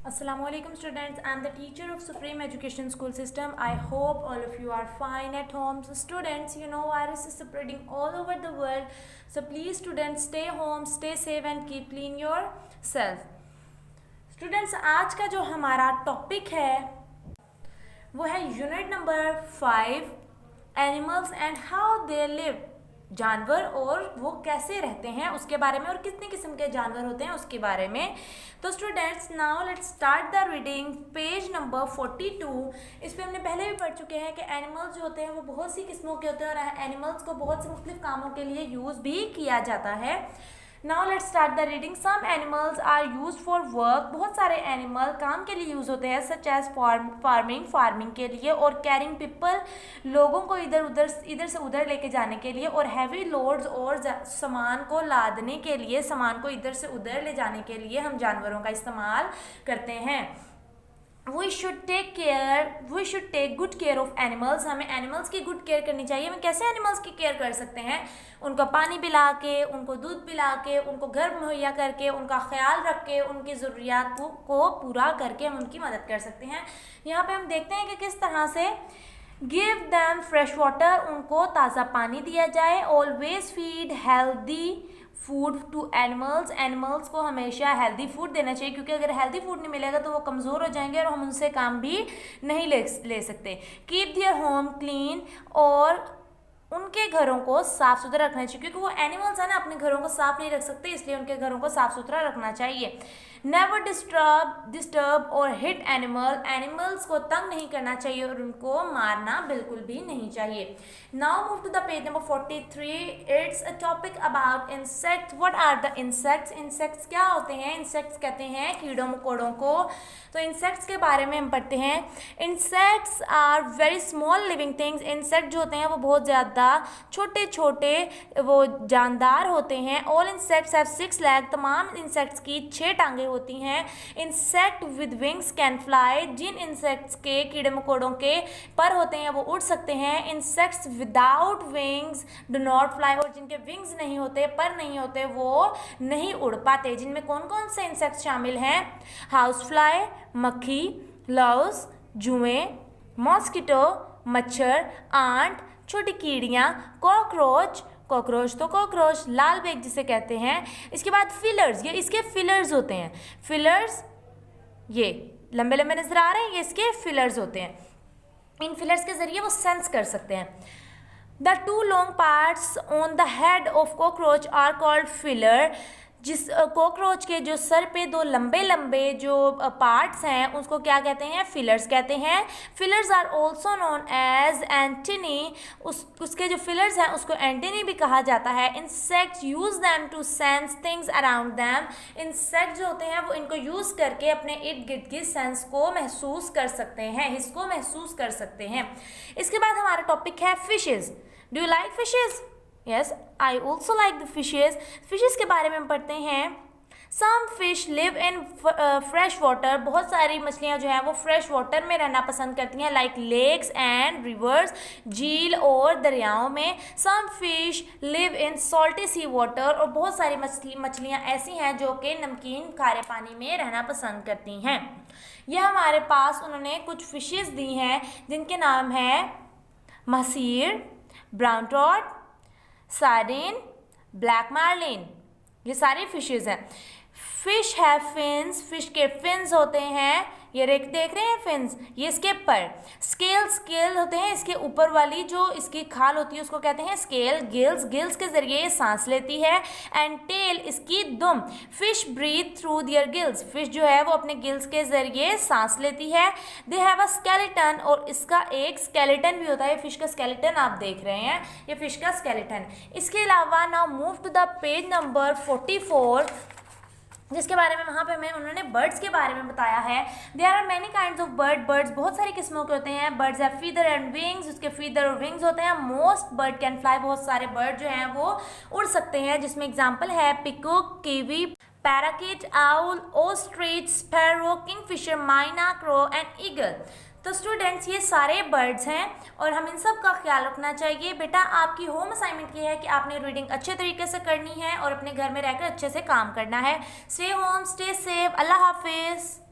Assalamualaikum students, I am the teacher of Supreme Education School System. I hope all of you are fine at home. So students, you know virus is spreading all over the world. So please students stay home, stay safe and keep clean yourself. Students, आज का जो हमारा topic है वो है unit number 5 animals and how they live. जानवर और वो कैसे रहते हैं उसके बारे में और कितने किस्म के जानवर होते हैं उसके बारे में। तो students now let's start the reading page number 42। इस पे हमने पहले भी पढ़ चुके हैं कि एनिमल्स जो होते हैं वो बहुत सी किस्मों के होते हैं और एनिमल्स को बहुत से मुख्तलिफ कामों के लिए यूज़ भी किया जाता है। Now let's start the reading. Some animals are used for work. बहुत सारे एनिमल काम के लिए यूज़ होते हैं such as फार्मिंग के लिए और कैरिंग पीपल लोगों को इधर से उधर लेके जाने के लिए और हैवी लोड्स और सामान को लादने के लिए सामान को इधर से उधर ले जाने के लिए हम जानवरों का इस्तेमाल करते हैं। We should take good care of animals. हमें एनिमल्स की गुड केयर करनी चाहिए। हम कैसे एनिमल्स की केयर कर सकते हैं? उनको पानी पिला के, उनको दूध पिला के, उनको घर मुहैया करके, उनका ख्याल रख के, उनकी ज़रूरियात को पूरा करके हम उनकी मदद कर सकते हैं। यहाँ पे हम देखते हैं कि किस तरह से गिव दैम फ्रेश वाटर, उनको ताज़ा पानी दिया जाए। Always feed healthy food to animals को हमेशा हेल्दी फूड देना चाहिए क्योंकि अगर हेल्दी फूड नहीं मिलेगा तो वो कमज़ोर हो जाएंगे और हम उनसे काम भी नहीं ले सकते। कीप देयर होम क्लीन, और उनके घरों को साफ़ सुथरा रखना चाहिए क्योंकि वो एनिमल्स है ना, अपने घरों को साफ़ नहीं रख सकते, इसलिए उनके घरों को साफ़ सुथरा रखना चाहिए। नेवर डिस्टर्ब और हिट एनिमल्स को तंग नहीं करना चाहिए और उनको मारना बिल्कुल भी नहीं चाहिए। Now move to the page number 43। It's a topic about insects. What are the insects? Insects क्या होते हैं? इंसेक्ट्स कहते हैं कीड़ों मकोड़ों को। तो इंसेक्ट्स के बारे में हम पढ़ते हैं। Insects are very small living things. Insect जो होते हैं वो बहुत ज़्यादा छोटे छोटे वो जानदार होते हैं। All insects have 6 leg. तमाम इंसेक्ट्स की 6 टांगें होती हैं। Insect with wings can fly. जिन इंसेक्ट्स के कीड़े मकोड़ों के पर होते हैं वो उड़ सकते हैं। Insects without wings do not fly. और जिनके विंग्स नहीं होते, पर नहीं होते, वो नहीं उड़ पाते। जिनमें कौन कौन से इंसेक्ट्स शामिल हैं? हाउस फ्लाई, मक्खी, लव्स, जुएं, मॉस्किटो, मच्छर, आंट, छोटी कीड़ियाँ, कॉकरोच, लाल बेग जिसे कहते हैं। इसके बाद फिलर्स, ये इसके फिलर्स होते हैं। फिलर्स ये लंबे लंबे नजर आ रहे हैं, ये इसके फिलर्स होते हैं। इन फिलर्स के जरिए वो सेंस कर सकते हैं। The 2 long parts on the head of cockroach are called feeler. जिस कॉकरोच के जो सर पे 2 लंबे लंबे जो पार्ट्स हैं उसको क्या कहते हैं? फिलर्स कहते हैं। Feelers are also known as antennae. उसके जो फिलर्स हैं उसको एंटेनी भी कहा जाता है। Insects use them to sense things around them. Insect जो होते हैं वो इनको यूज़ करके अपने इर्द गिर्द की सेंस को महसूस कर सकते हैं, हिस्स को महसूस कर सकते हैं। इसके बाद हमारा टॉपिक है fishes. Do you like fishes? Yes, I also like the fishes. Fishes के बारे में हम पढ़ते हैं। Some fish live in fresh water. बहुत सारी मछलियाँ जो हैं वो फ्रेश वाटर में रहना पसंद करती हैं, लाइक लेक्स एंड रिवर्स, झील और दरियाओं में। Some fish live in salty sea water. और बहुत सारी मछलियाँ ऐसी हैं जो कि नमकीन खारे पानी में रहना पसंद करती हैं। यह हमारे पास उन्होंने कुछ फिशेस दी हैं जिनके नाम हैं mahseer, brown trout, sardine, black marlin. ये सारी फिशेज़ हैं। Fish have fins. फिश के फिन्स होते हैं, ये देख रहे हैं फिन्स, ये इसके पर। स्केल होते हैं, इसके ऊपर वाली जो इसकी खाल होती है उसको कहते हैं स्केल। गिल्स के जरिए ये सांस लेती है। एंड टेल, इसकी दुम। Fish breathe through their gills. Fish जो है वो अपने गिल्स के जरिए सांस लेती है। दे हैव अ स्केलेटन, और इसका एक स्केलेटन भी होता है। फिश का स्केलेटन आप देख रहे हैं, ये फिश का स्केलेटन। इसके अलावा now move to the page number 44 जिसके बारे में वहाँ पे हमें उन्होंने बर्ड्स के बारे में बताया है। There are many kinds of birds बहुत सारी किस्मों के होते हैं। Birds have feather and wings, उसके फीदर और विंग्स होते हैं। मोस्ट बर्ड कैन फ्लाई, बहुत सारे बर्ड जो हैं वो उड़ सकते हैं, जिसमें एग्जाम्पल है peacock, kiwi, parakeet, owl, ostrich, sparrow, Kingfisher, माइना, क्रो एंड ईगल। तो स्टूडेंट्स ये सारे बर्ड्स हैं और हम इन सब का ख्याल रखना चाहिए। बेटा आपकी होम असाइनमेंट ये है कि आपने रीडिंग अच्छे तरीके से करनी है और अपने घर में रहकर अच्छे से काम करना है। Stay home, stay safe. Allah हाफिज़।